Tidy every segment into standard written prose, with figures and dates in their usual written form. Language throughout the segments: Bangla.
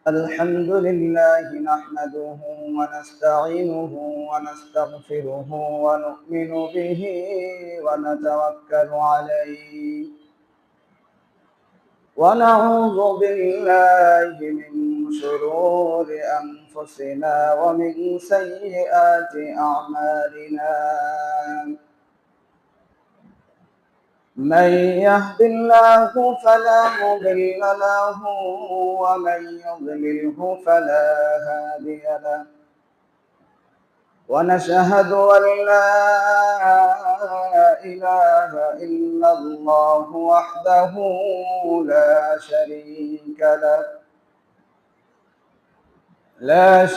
الحمد لله نحمده ونستعينه ونستغفره ونؤمن به ونتوكل عليه ونعوذ بالله من شرور أنفسنا ومن سيئات أعمالنا. من يهد الله فلا مضل له ومن يضلله فلا هادي له، ونشهد أن لا إله إلا الله وحده لا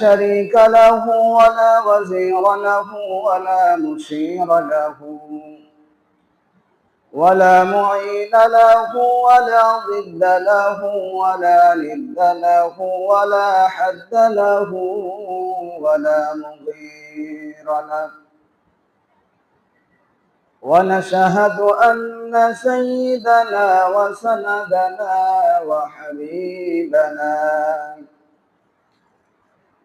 شريك له ولا وزير له ولا مشير له ولا معين له ولا ضد له ولا ند له ولا حد له ولا مغير له. ونشهد أن سيدنا وسندنا وحبيبنا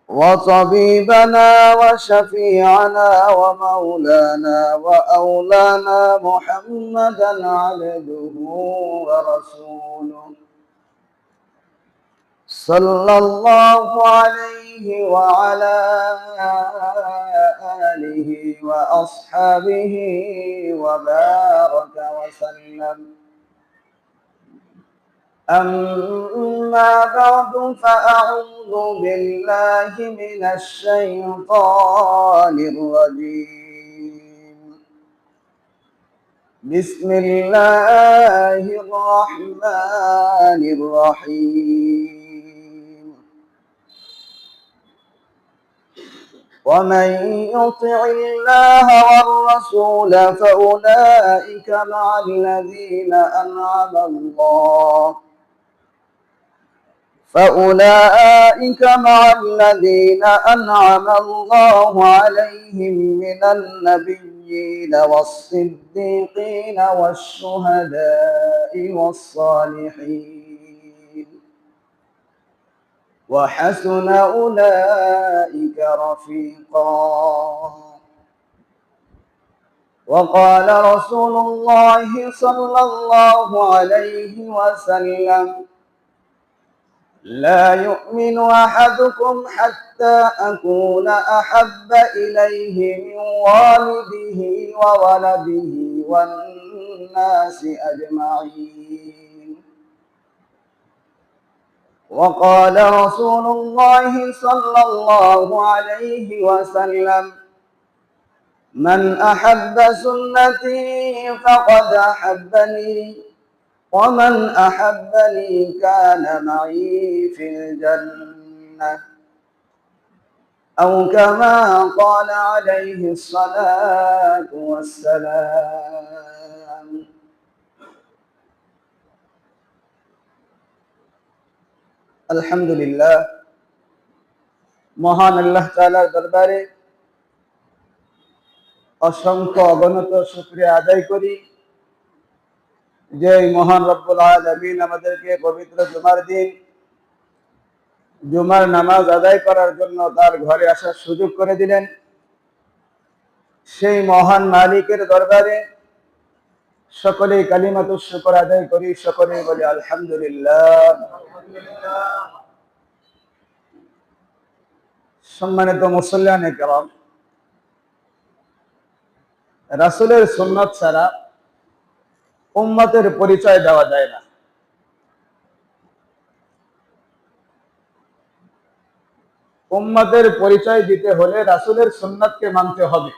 وطبيبنا وشفيعنا ومولانا وأولانا محمدا عبده ورسوله صلى الله عليه وعلى آله وأصحابه وبارك وسلم. أما بعد فأعوذ بالله من الشيطان الرجيم. بسم الله الرحمن الرحيم. ومن يطع الله والرسول فأولئك مع الذين أنعم الله عليهم من النبيين والصديقين والشهداء والصالحين وحسن أولئك رفيقا. وقال رسول الله صلى الله عليه وسلم: لا يؤمن أحدكم حتى أكون أحب إليه من والده وولده والناس أجمعين. وقال رسول الله صلى الله عليه وسلم: من أحب سنتي فقد أحبني، ومن أحبني كان معي في الجنة، أو كما قال عليه الصلاة والسلام. আলহামদুলিল্লাহ, মহান আল্লাহ তাআলার দরবারে অসংখ্য অগণিত শুকরিয়া আদায় করি যে মহান রব্বুল আলামিন আমাদেরকে পবিত্র জুমার দিন জুমার নামাজ আদায় করার জন্য তার ঘরে আসার সুযোগ করে দিলেন। সেই মহান মালিকের দরবারে সকলেই কালিমাতুশ শুকর আদায় করি, সকলেই বলি আলহামদুলিল্লাহ। সম্মানিত মুসল্লিয়ানে কেরাম, রাসূলের সুন্নাত ছাড়া উম্মতের পরিচয় দেওয়া যায় না। উম্মতের পরিচয় দিতে হলে রাসূলের সুন্নাতকে মানতে হবে।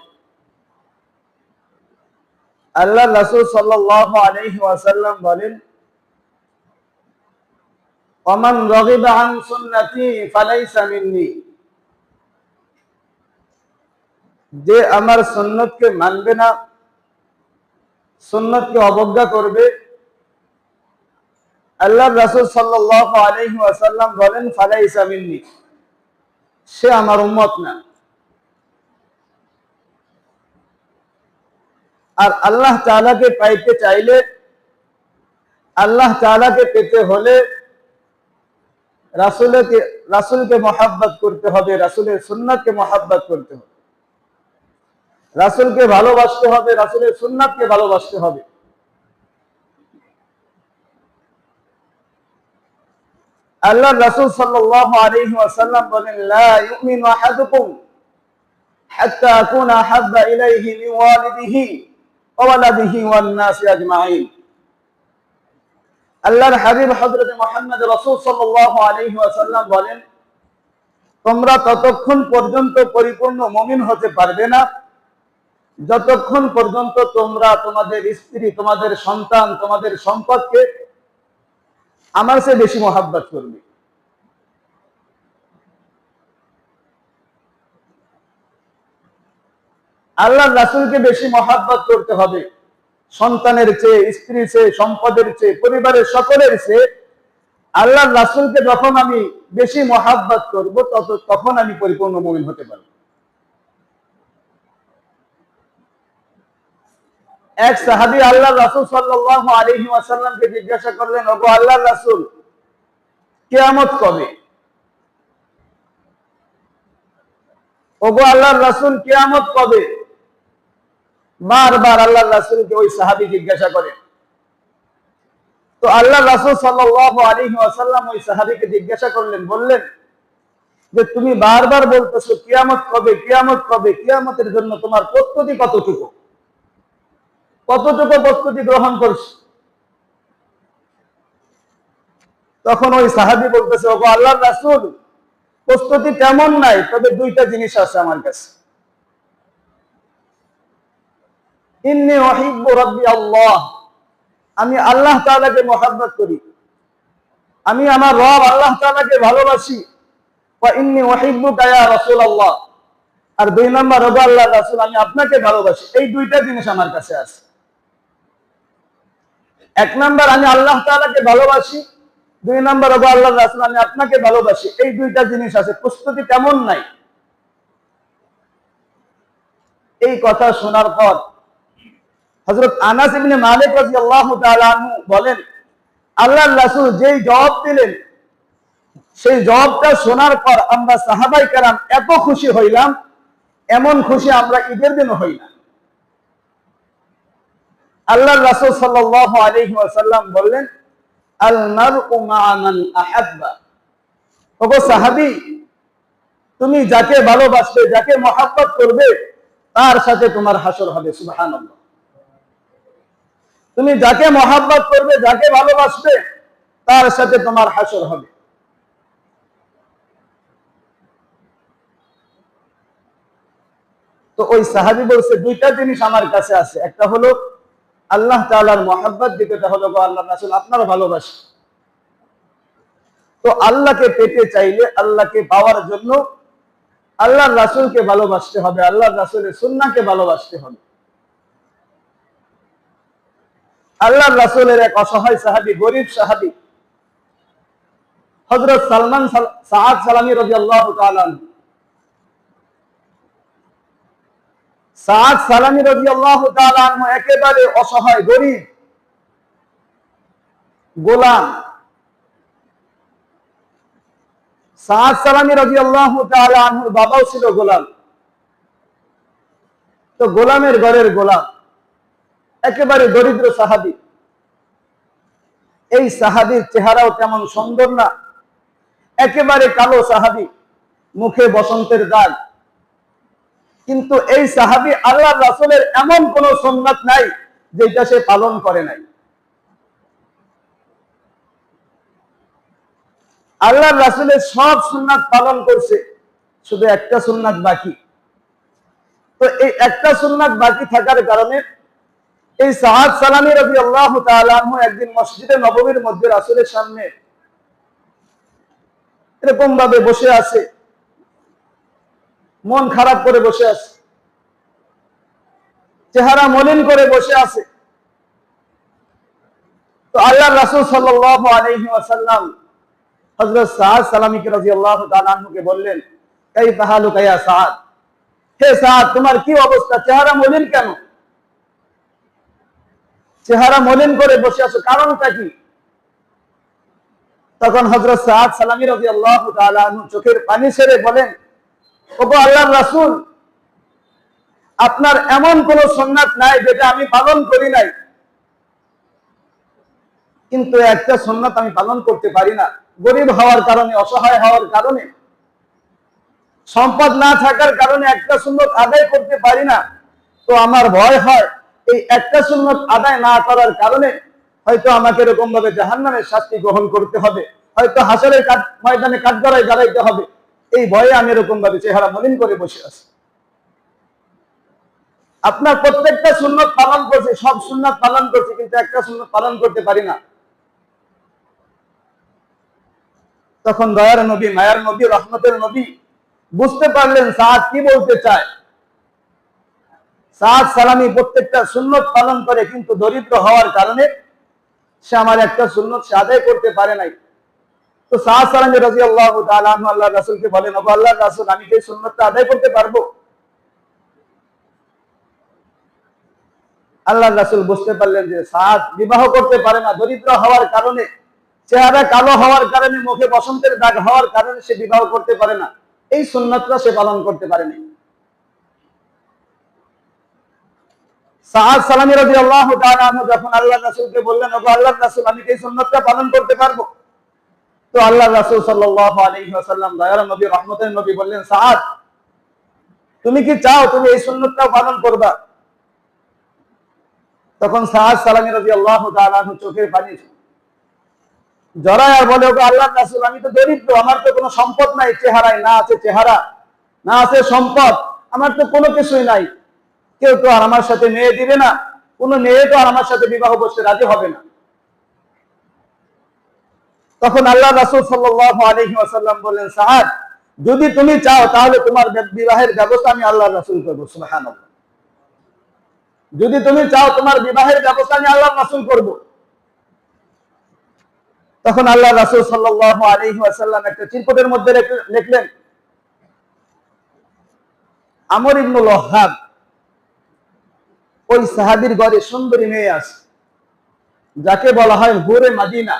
আল্লাহ রাসূল সাল্লাল্লাহু আলাইহি ওয়াসাল্লাম বলেন: ওমান রাগিবা আন সুন্নতি ফালাইসা মিন্নি। যে আমার সুন্নতকে মানবে না, সুন্নতকে অবজ্ঞা করবে, আল্লাহ রাসূল সাল্লাল্লাহু আলাইহি ওয়াসাল্লাম বলেন ফালাইসা মিন্নি, সে আমার উম্মত না। আর আল্লাহ তাআলাকে পাইতে চাইলে, আল্লাহ তাআলাকে পেতে হলে রাসূলকে মহব্বত করতে হবে, রাসূলের সুন্নাতকে মহব্বত করতে হবে, রাসূলকে ভালোবাসতে হবে, রাসূলের সুন্নাতকে ভালোবাসতে হবে। আল্লাহর রাসূল সাল্লাল্লাহু আলাইহি ওয়াসাল্লাম বলেন, লা ইউমিনু আহাদুকুম হাত্তা আকুনা আহাব্বা ইলাইহি মিন ওয়ালিদিহি ওয়া ওয়ালাদিহি ওয়ান নাসি আজমাইন। আল্লাহর হাবিব হযরত মুহাম্মদ রাসূল সাল্লাল্লাহু আলাইহি ওয়াসাল্লাম বলেন, তোমরা ততক্ষণ পর্যন্ত পরিপূর্ণ মুমিন হতে পারবে না যতক্ষণ পর্যন্ত তোমরা তোমাদের স্ত্রী, তোমাদের সন্তান, তোমাদের সম্পদকে আমার চেয়ে বেশি মহব্বত করবে। আল্লাহর রাসূলকে বেশি মহব্বত করতে হবে, সন্তানের চেয়ে, স্ত্রীর চেয়ে, সম্পদের চেয়ে, পরিবারের সকলের চেয়ে। আল্লাহর রাসূলকে যখন আমি বেশি মহব্বত করব তখন আমি পরিপূর্ণ মুমিন হতে পারব। এক সাহাবী আল্লাহর রাসূল সাল্লাল্লাহু আলাইহি ওয়াসাল্লামকে জিজ্ঞাসা করলেন, ওগো আল্লাহর রাসূল, কিয়ামত কবে? ওগো আল্লাহর রাসূল, কিয়ামত কবে? বারবার আল্লাহর রাসূলকে ওই সাহাবী জিজ্ঞাসা করেন। তো আল্লাহর রাসূল সাল্লাল্লাহু আলাইহি ওয়াসাল্লাম ওই সাহাবীকে জিজ্ঞাসা করলেন, বললেন যে তুমি বারবার বলতেছো কিয়ামত কবে, কিয়ামত কবে, কিয়ামতের জন্য তোমার প্রস্তুতি কতটুকু, কতটুকু প্রস্তুতি গ্রহণ করছো? তখন ওই সাহাবী বলতেছে, ওগো আল্লাহর রাসূল, প্রস্তুতি তেমন নাই, তবে দুইটা জিনিস আছে আমার কাছে। ইন্নী উহিব্বু রাব্বি আল্লাহ, আমি আল্লাহ তাআলাকে মহব্বত করি, আমি আমার রব আল্লাহ তাআলাকে ভালোবাসি। ওয়া ইন্নী উহিব্বুকা ইয়া রাসূলুল্লাহ, আর দুই নাম্বার, ওগো আল্লাহর রাসূল, আমি আপনাকে ভালোবাসি। এই দুইটা জিনিস আমার কাছে আছে। এক নাম্বার, আমি আল্লাহ তাআলাকে ভালোবাসি, দুই নাম্বার, ওগো আল্লাহর রাসূল, আমি আপনাকে ভালোবাসি। এই দুইটা জিনিস আছে, প্রস্তুতি তেমন নাই। এই কথা শোনার পর হযরত আনাস ইবনে মালিক রাদিয়াল্লাহু তাআলা আনহু বলেন, আল্লাহর রাসূল যেই জবাব দিলেন, সেই জবাবটা শোনার পর আমরা সাহাবায়ে কেরাম এত খুশি হইলাম, এমন খুশি আমরা ঈদের দিনও হই না। আল্লাহর রাসূল সাল্লাল্লাহু আলাইহি ওয়াসাল্লাম বললেন, আল মারউ মা'a মান আহাব্বা। ওগো সাহাবী, তুমি যাকে ভালোবাসবে, যাকে মহব্বত করবে, তার সাথে তোমার হাসর হবে। সুবহানাল্লাহ। তুমি যাকে মহব্বত করবে, যাকে ভালোবাসবে, তার সাথে তোমার হাসর হবে। তো ওই সাহাবী বলছে, দুইটা জিনিস আমার কাছে আছে, একটা হলো আল্লাহ তাআলার মহব্বত, দ্বিতীয়টা হলো আল্লাহর রাসূল আপনার ভালোবাসা। তো আল্লাহকে পেতে চাইলে, আল্লাহকে পাওয়ার জন্য আল্লাহর রাসূলকে ভালোবাসতে হবে, আল্লাহর রাসূলের সুন্নাহকে ভালোবাসতে হবে। আল্লাহর রাসূলের এক অসহায় সাহাবী, গরীব সাহাবী হযরত সাআদ সালামী রাদিয়াল্লাহু তাআলা আনহু। সাআদ সালামী রাদিয়াল্লাহু তাআলা আনহু একেবারে অসহায়, গরীব, গোলাম। সাআদ সালামী রাদিয়াল্লাহু তাআলা আনহুর বাবাও ছিল গোলাম। তো গোলামের ঘরের গোলাম, একেবারে দরিদ্র সাহাবী। এই সাহাবীর চেহারাও তেমন সুন্দর না, একেবারে কালো সাহাবী, মুখে বসন্তের দাগ। কিন্তু এই সাহাবী আল্লাহর রাসূলের এমন কোন সুন্নাত নাই যেটা সে পালন করে নাই। আল্লাহর রাসূলের সব সুন্নাত পালন করছে, শুধু একটা সুন্নাত বাকি। তো এই একটা সুন্নাত বাকি থাকার কারণে এই সাআদ সালামী রাদিয়াল্লাহু তাআলা আনহু একদিন মসজিদে নববীর মধ্যে রাসূলের সামনে এরকম ভাবে বসে আছে, মন খারাপ করে বসে আছে, চেহারা মলিন করে বসে আছে। তো আল্লাহর রাসূল সাল্লাল্লাহু আলাইহি ওয়াসাল্লাম হযরত সাআদ সালামী রাদিয়াল্লাহু তাআলা আনহুকে বললেন, কাইফা হালুকা ইয়া সাআদ, হে সাআদ, তোমার কি অবস্থা, চেহারা মলিন কেন? চেহারা মলিন করে বসে আছো, কারণটা কি? তখন হযরত সাদ সালামী রাদিয়াল্লাহু তাআলা আনহু চোখের পানি ছেড়ে বলেন, ওগো আল্লাহর রাসূল, আপনার এমন কোন সুন্নাত নাই যেটা আমি পালন করি নাই, কিন্তু একটা সুন্নাত আমি পালন করতে পারি না। গরীব হওয়ার কারণে, অসহায় হওয়ার কারণে, সম্পদ না থাকার কারণে একটা সুন্নাত আদায় করতে পারি না। তো আমার ভয় হয় এই একটা সুন্নাত আদায় না করার কারণে হয়তো আমাকে এরকম ভাবে জাহান্নামের শাস্তি গ্রহণ করতে হবে, হয়তো হাসরের ময়দানে কাঠগড়ায় দাঁড়াইতে হবে। এই ভয়ে আমি এরকম ভাবে চেহারা মলিন করে বসে আছি। আপনার প্রত্যেকটা সুন্নাত পালন করছি, সব সুন্নাত পালন করছি, কিন্তু একটা সুন্নাত পালন করতে পারি না। তখন দয়ার নবী, মায়ার নবী, রহমতের নবী বুঝতে পারলেন সাদ কি বলতে চায়। সাদ সালামী প্রত্যেকটা সুন্নত পালন করে, কিন্তু দরিদ্র হওয়ার কারণে সে আমার একটা সুন্নত সে আদায় করতে পারে নাই। তো সাদ সালামী রাদিয়াল্লাহু তাআলা আনহু আল্লাহর রাসূলকে বলেন, ওগো আল্লাহর রাসূল, আমি কি এই সুন্নতটা আদায় করতে পারবো? আল্লাহর রাসূল বুঝতে পারলেন যে সাদ বিবাহ করতে পারে না, দরিদ্র হওয়ার কারণে, চেহারা কালো হওয়ার কারণে, মুখে বসন্তের দাগ হওয়ার কারণে সে বিবাহ করতে পারে না। এই সুন্নতটা সে পালন করতে পারেনি। সাদ সালামী রাদিয়াল্লাহু তাআলা আনহু যখন আল্লাহর রাসূলকে বললেন, ওগো আল্লাহর রাসূল, আমি কি এই সুন্নতটা পালন করতে পারবো? তো আল্লাহর রাসূল সাল্লাল্লাহু আলাইহি ওয়াসাল্লাম, দয়ার নবী, রহমতের নবী বললেন, সাদ, তুমি কি চাও তুমি এই সুন্নতটা পালন করবা? তখন সাদ সালামী রাদিয়াল্লাহু তাআলা আনহু চোখের পানি জড়ায় আর বলে, ওগো আল্লাহর রাসূল, আমি তো দরিদ্র, আমার তো কোনো সম্পদ নাই, চেহারায় না আছে চেহারা, না আছে সম্পদ, আমার তো কোনো কিছুই নাই। কেউ তো আর আমার সাথে মেয়ে দিবে না, কোন মেয়ে তো আর আমার সাথে বিবাহ করতে রাজি হবে না। তখন আল্লাহ রাসূল সাল্লাল্লাহু আলাইহি ওয়াসাল্লাম বললেন, সাদ, যদি তুমি চাও তাহলে তোমার বিবাহের ব্যবস্থা আমি আল্লাহর রাসূল করব। সুবহানাল্লাহ। যদি তুমি চাও তোমার বিবাহের ব্যবস্থা আমি আল্লাহর রাসূল করব। তখন আল্লাহ রাসূল সাল্লাল্লাহু আলাইহি ওয়াসাল্লাম একটা চিরকুটের মধ্যে লিখলেন, আমর ইবনুল ওয়াহ্হাব, ওই সাহাবীর ঘরে সুন্দরী মেয়ে আছে যাকে বলা হয় হুরে মদিনা,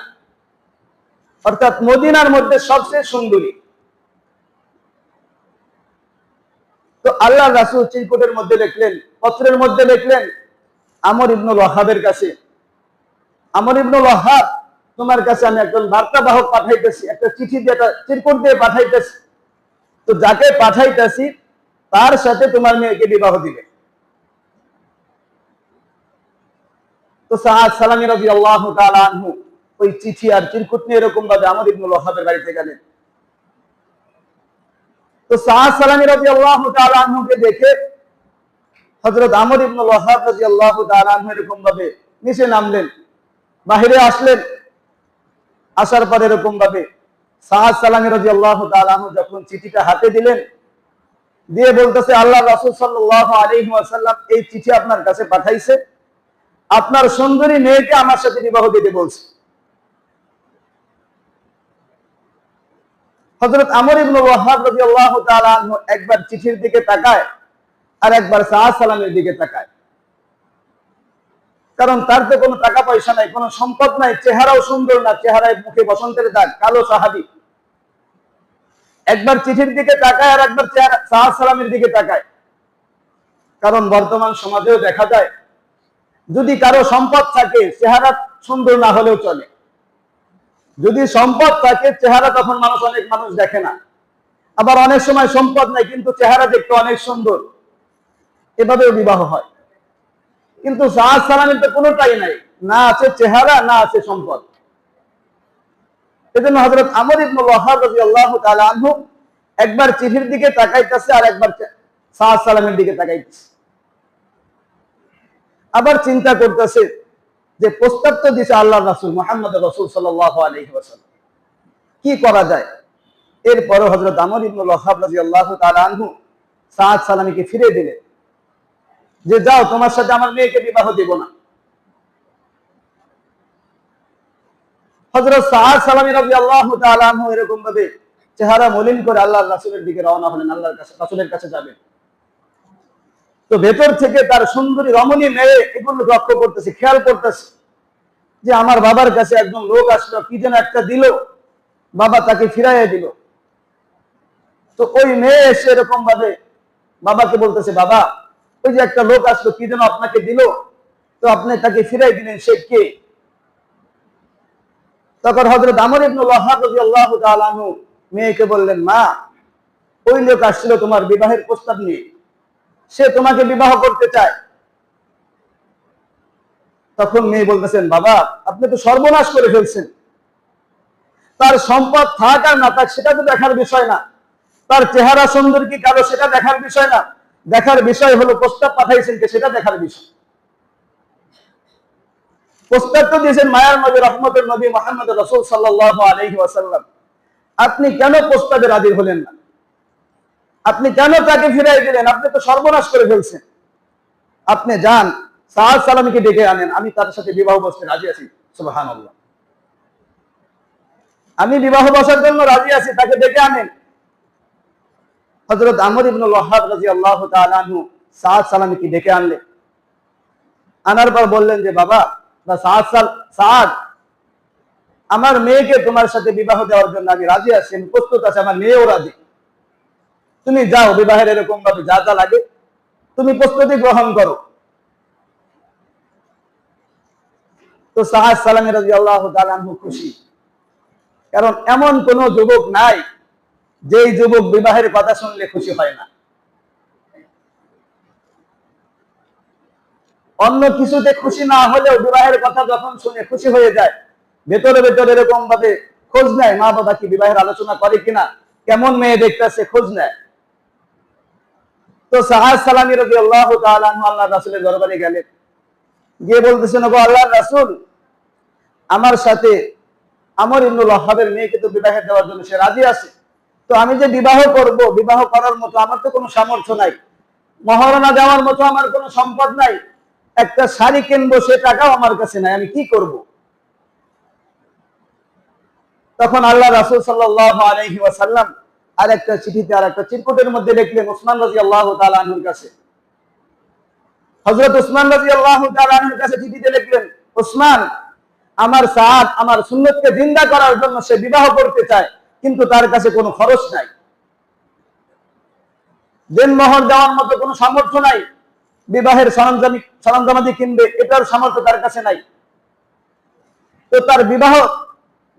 অর্থাৎ মদিনার মধ্যে সবচেয়ে সুন্দরী। তো আল্লাহ রাসূল চিরকুটের মধ্যে লিখলেন, পত্রের মধ্যে লিখলেন আমর ইবনুল ওয়াহ্হাবের কাছে, আমর ইবনুল ওয়াহ্হাব, তোমার কাছে আমি একজন বার্তাবাহক পাঠাইতেছি, একটা চিঠি দিয়ে, একটা চিরকুট দিয়ে পাঠাইতেছি। তো যাকে পাঠাইতেছি তার সাথে তোমার মেয়েকে বিবাহ দিবে। তো সাদ সালামী রাদিয়াল্লাহু তাআলা আনহু ওই চিঠি আর চিরকুট নিয়ে এরকম ভাবে আমর ইবনুল ওয়াহ্হাবের বাড়িতে গেলেন। তো সাদ সালামী রাদিয়াল্লাহু তাআলা আনহুকে দেখে হযরত আমর ইবনুল ওয়াহ্হাব রাদিয়াল্লাহু তাআলা আনহু এরকম ভাবে নিচে নামলেন, বাহিরে আসলেন। আসার পর এরকম ভাবে সাদ সালামী রাদিয়াল্লাহু তাআলা আনহু যখন চিঠিটা হাতে দিলেন, দিয়ে বলতেছে, আল্লাহ রাসূল সাল্লাল্লাহু আলাইহি ওয়াসাল্লাম এই চিঠি আপনার কাছে পাঠাইছে, আপনার সুন্দরী মেয়েকে আমার সাথে বিবাহ দিতে বলছে। হযরত আমর ইবনুল ওয়াহ্হাব রাদিয়াল্লাহু তাআলা আনহু একবার চিঠির দিকে তাকায় আর একবার সাদ সালামের দিকে তাকায়। কারণ তার তো কোনো টাকা পয়সা নাই, কোনো সম্পদ নাই, চেহারাও সুন্দর না, চেহারায় মুখে বসন্তের দাগ, কালো সাহাবী। একবার চিঠির দিকে তাকায় আর একবার সাদ সালামের দিকে তাকায়। কারণ বর্তমান সমাজেও দেখা যায়, যদি কারো সম্পদ থাকে চেহারা সুন্দর না হলেও চলে, যদি সম্পদ থাকে চেহারা তখন অনেক মানুষ দেখে না। আবার অনেক সময় সম্পদ নাই কিন্তু চেহারা দেখতে অনেক সুন্দর, এভাবেও বিবাহ হয়। কিন্তু সাদ সালামের তো কোনোটাই নাই, না আছে চেহারা, না আছে সম্পদ। এজন্য হযরত আমর ইবনুল ওয়াহ্হাব রাদিয়াল্লাহু তাআলা আনহু একবার চিঠির দিকে তাকাইতেছে আর একবার সাদ সালামের দিকে তাকাইতেছে। আবার চিন্তা করতেছে যে প্রস্তাব তো দিয়েছে আল্লাহর রাসূল মুহাম্মদ রাসূল সাল্লাল্লাহু আলাইহি ওয়াসাল্লাম, কি করা যায়। এরপরে হযরত আমর ইবনুল ওয়াহ্হাব রাদিয়াল্লাহু তাআলা আনহু সাদ সালামীকে ফিরে দিলেন যে, যাও, তোমার সাথে আমার মেয়েকে বিবাহ দেব না। হযরত সাদ সালামী রাদিয়াল্লাহু তাআলা আনহু এরকম ভাবে চেহারা মলিন করে আল্লাহর রাসূলের দিকে রওনা হলেন, আল্লাহর কাছে, রাসূলের কাছে যাবেন। তো ভেতর থেকে তার সুন্দরী রমণী মেয়ে এগুলো লক্ষ্য করতেছে, খেয়াল করতেছে যে আমার বাবার কাছে একজন লোক আসলো, কি যেন একটা দিল, বাবা তাকে ফিরাইয়া দিল। তো ওই মেয়ে এসে এরকম ভাবে বাবাকে বলতেছে, বাবা ওই যে একটা লোক আসলো, কি যেন আপনাকে দিল, তো আপনি তাকে ফিরাই দিলেন, সে কে? তখন হযরত আমর ইবনে ওয়াহাব রাদিয়াল্লাহু তাআলা আনহু মেয়েকে বললেন, মা ওই লোক আসছিল তোমার বিবাহের প্রস্তাব নিয়ে, সে তোমাকে বিবাহ করতে চায়। তখন মেয়ে বলতেছেন, বাবা আপনি তো সর্বনাশ করে ফেলছেন। তার সম্পদ থাক আর না থাক সেটা তো দেখার বিষয় না, তার চেহারা সুন্দর কি কালো সেটা দেখার বিষয় না, দেখার বিষয় হলো প্রস্তাব পাঠাইছেন কে, সেটা দেখার বিষয়। প্রস্তাব তো দিয়েছেন মায়ার নবী, রহমতের নবী মুহাম্মদ রাসূল সাল্লাল্লাহু আলাইহি ওয়াসাল্লাম। আপনি কেন প্রস্তাবে রাজি হলেন না? আপনি কেন তাকে ফিরাই দিলেন? আপনি তো সর্বনাশ করে ফেলছেন। আপনি যান সাদ সালামীকে ডেকে আনেন, আমি তার সাথে বিবাহ বসতে রাজি আছি। সুবহানাল্লাহ, আমি বিবাহ বসার জন্য রাজি আছি, তাকে ডেকে আনেন। হযরত আমর ইবনে ওয়াহাব রাদিয়াল্লাহু তাআলা আনহু সাদ সালামীকে ডেকে আনলেন। আনার পর বললেন যে, বাবা সাদ, আমার মেয়েকে তোমার সাথে বিবাহ দেওয়ার জন্য আমি রাজি আছি, আমি প্রস্তুত আছি, আমার মেয়েও রাজি। তুমি যাও, বিবাহের এরকম ভাবে যা যা লাগে তুমি প্রস্তুতি গ্রহণ করো। তো সাদ সালামী রাদিয়াল্লাহু তাআলা আনহু খুশি, কারণ এমন কোন যুবক নাই যেই যুবক বিবাহের কথা শুনলে খুশি হয় না। অন্য কিছুতে খুশি না হলেও বিবাহের কথা যখন শুনে খুশি হয়ে যায়, ভেতরে ভেতরে এরকম ভাবে খোঁজ নেয়, মা বাবা কি বিবাহের আলোচনা করে কিনা, কেমন মেয়ে দেখতেছে খোঁজ নেয়। তো সাদ সালামী রাদিয়াল্লাহু তাআলা আনহু আল্লাহর রাসূলের দরবারে গেলেন, গিয়ে বলতেছেন, ওগো আল্লাহর রাসূল, আমার সাথে আমর ইবনে ওয়াহাবের মেয়েকে তো বিবাহে দেওয়ার জন্য সে রাজি আছে, তো আমি যে বিবাহ করব, বিবাহ করার মতো আমার তো কোনো সামর্থ্য নাই, মহারণা দেওয়ার মতো আমার কোনো সম্পদ নাই, একটা শাড়ি কিনবো সে টাকাও আমার কাছে নাই, আমি কি করব? তখন আল্লাহ রাসূল সাল্লাল্লাহু আলাইহি ওয়াসাল্লাম আর একটা চিঠিতে, আর একটা চিরকুটের মধ্যে লিখলেন উসমান রাদিয়াল্লাহু তাআলা আনহুর কাছে। হযরত উসমান রাদিয়াল্লাহু তাআলা আনহুর কাছে চিঠিতে লিখলেন, উসমান, আমার সাদ আমার সুন্নতকে জিন্দা করার জন্য সে বিবাহ করতে চায়, কিন্তু তার কাছে কোনো খরচ নাই, দেনমোহর দেওয়ার মতো কোনো সামর্থ্য নাই, বিবাহের সরঞ্জামাদি কিনবে এটার সামর্থ্য তার কাছে নাই। তো তার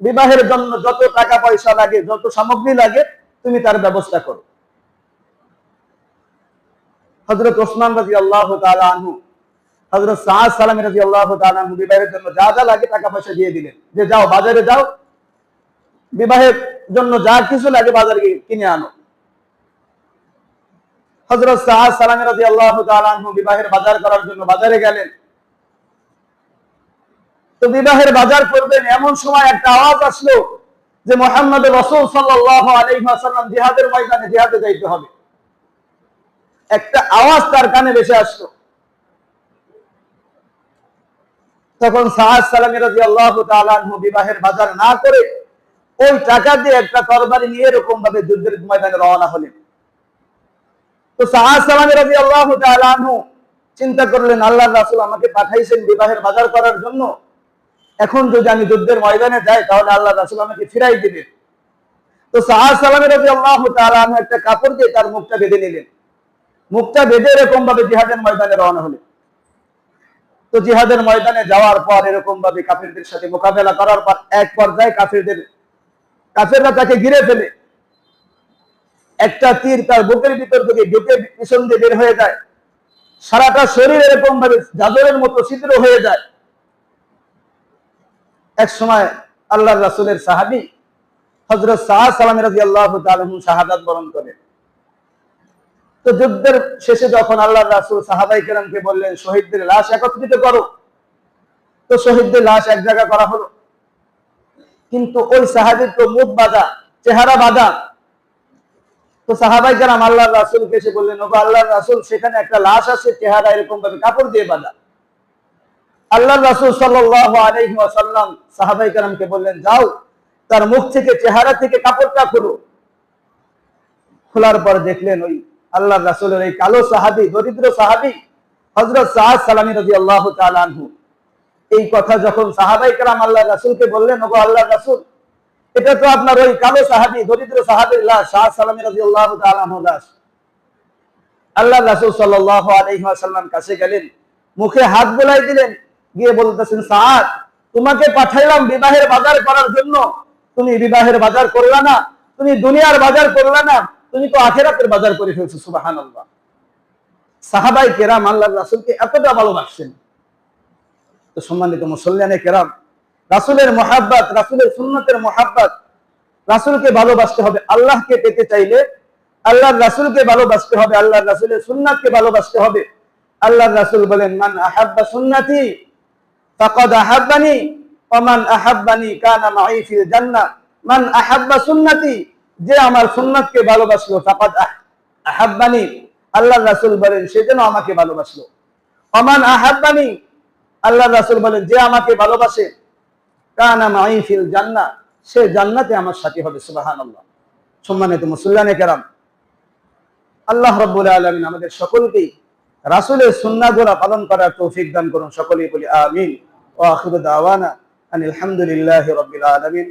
বিবাহের জন্য যত টাকা পয়সা লাগে, যত সামগ্রী লাগে, তুমি তার ব্যবস্থা করো। হযরত ওসমান রাদিয়াল্লাহু তাআলা আনহু হযরত সাদ সালামী রাদিয়াল্লাহু তাআলা আনহু বিবাহের জন্য যা যা লাগে টাকা পয়সা দিয়ে দিলেন, যে যাও বাজারে যাও, বিবাহের জন্য যা কিছু লাগে বাজারে গিয়ে কিনে আনো। হযরত সাদ সালামী রাদিয়াল্লাহু তাআলা আনহু বিবাহের বাজার করার জন্য বাজারে গেলেন। তো বিবাহের বাজার করবেন, এমন সময় একটা আওয়াজ আসলো যে মুহাম্মদ রাসূল সাল্লাল্লাহু আলাইহি ওয়াসাল্লাম জিহাদের ময়দানে জিহাদে যাইতে হবে। একটা আওয়াজ তার কানে ভেসে আসলো। তখন সাদ সালামী রাদিয়াল্লাহু তাআলা আনহু বিবাহের বাজার না করে ওই টাকা দিয়ে একটা তরবারি নিয়ে এরকম ভাবে যুদ্ধের ময়দানে রওনা হলেন। তো সাদ সালামী রাদিয়াল্লাহু তাআলা আনহু চিন্তা করলেন, আল্লাহর রাসূল আমাকে পাঠাইছেন বিবাহের বাজার করার জন্য, এখন যদি আমি যুদ্ধের ময়দানে যাই তাহলে আল্লাহর রাসূল আমাকে ফিরাই দিবেন। তো সাদ সালামী রাদিয়াল্লাহু তাআলা আনহু একটা কাপড় দিয়ে তার মুখটা বেঁধে নিলেন, মুখটা বেঁধে এরকম ভাবে জিহাদের ময়দানে রওনা হলেন। তো জিহাদের ময়দানে যাওয়ার পর এরকম ভাবে কাফিরদের সাথে মোকাবেলা করার পর এক পর্যায়ে কাফেররা তাকে ঘিরে ফেলে, একটা তীর তার বুকের ভিতর থেকে ঢুকে পিছন দিয়ে বের হয়ে যায়, সারাটা শরীর এরকম ভাবে জাদরের মতো ছিদ্র হয়ে যায়। এক সময় আল্লাহর রাসূলের সাহাবী হযরত সাদ সালামী রাদিয়াল্লাহু তাআলা আনহু শাহাদাত বরণ করেন। তো যুদ্ধের শেষে যখন আল্লাহর রাসূল সাহাবায়ে কেরামকে বললেন, শহীদদের লাশ একত্রিত করো, তো শহীদদের লাশ এক জায়গা করা হলো। কিন্তু ওই সাহাবীর তো মুখ বাঁধা, চেহারা বাঁধা। তো সাহাবায়ে কেরাম আল্লাহর রাসূলকে এসে বললেন, ওগো আল্লাহর রাসূল, সেখানে একটা লাশ আছে, চেহারা এরকম ভাবে কাপড় দিয়ে বাঁধা। আল্লাহর রাসূল সাল্লাল্লাহু আলাইহি ওয়াসাল্লাম সাহাবায়ে কেরামকে বললেন, যাও তার মুখ থেকে, চেহারা থেকে কাপড়টা খুলো। খোলার পর দেখলেন ওই আল্লাহর রাসূলের এই কালো সাহাবী, দরিদ্র সাহাবী হযরত সাদ সালামী রাদিয়াল্লাহু তাআলা আনহু। এই কথা যখন সাহাবায়ে কেরাম আল্লাহর রাসূলকে বললেন, ওগো আল্লাহর রাসূল, এটা তো আপনার ওই কালো সাহাবী, দরিদ্র সাহাবীর লাশ, শাহ সালামী রাদিয়াল্লাহু তাআলা আনহু লাশ। আল্লাহ রাসূল সাল্লাল্লাহু আলাইহি ওয়াসাল্লাম কাছে গেলেন, মুখে হাত বুলাই দিলেন, গিয়ে বলতেছেন, সাদ, তোমাকে পাঠাইলাম বিবাহের বাজার করার জন্য, তুমি বিবাহের বাজার করলা না, তুমি দুনিয়ার বাজার করলা না, তুমি তো আখিরাতের বাজার করে ফেলছো। সুবহানাল্লাহ। সাহাবায়ে কেরাম আল্লাহর রাসূলকে এতটা ভালোবাসেন। তো সম্মানিত মুসল্লিয়ানে কেরাম, রাসূলের মুহাব্বত, রাসূলের সুন্নতের মুহাব্বত, রাসূলকে ভালোবাসতে হবে। আল্লাহকে পেতে চাইলে আল্লাহর রাসূলকে ভালোবাসতে হবে, আল্লাহর রাসূলের সুন্নাতকে ভালোবাসতে হবে। আল্লাহর রাসূল বলেন, মান আহাব্বা সুন্নতি ফাকাদ আহাব্বানি ওয়া মান আহাব্বানি কানা মাই ফিল জান্নাহ। মান আহাব্বা সুন্নতি, যে আমার সুন্নাতকে ভালোবাসলো, ফাকাদ আহাব্বানি, আল্লাহর রাসূল বলেন সে যেন আমাকে ভালোবাসলো। ওয়া মান আহাব্বানি, আল্লাহর রাসূল বলেন যে আমাকে ভালোবাসে, কানা মাই ফিল জান্নাহ, সে জান্নাতে আমার সাথী হবে। সুবহানাল্লাহ। সম্মানিত মুসল্লিয়ানে কেরাম, আল্লাহ রাব্বুল আলামিন আমাদের সকলকেই রাসূলের সুন্নাহগুলো পালন করার তৌফিক দান করুন। সকলেই বলি আমিন। ওয়া আখিরু দাওয়ানা আনিল হামদুলিল্লাহি রাব্বিল আলামিন।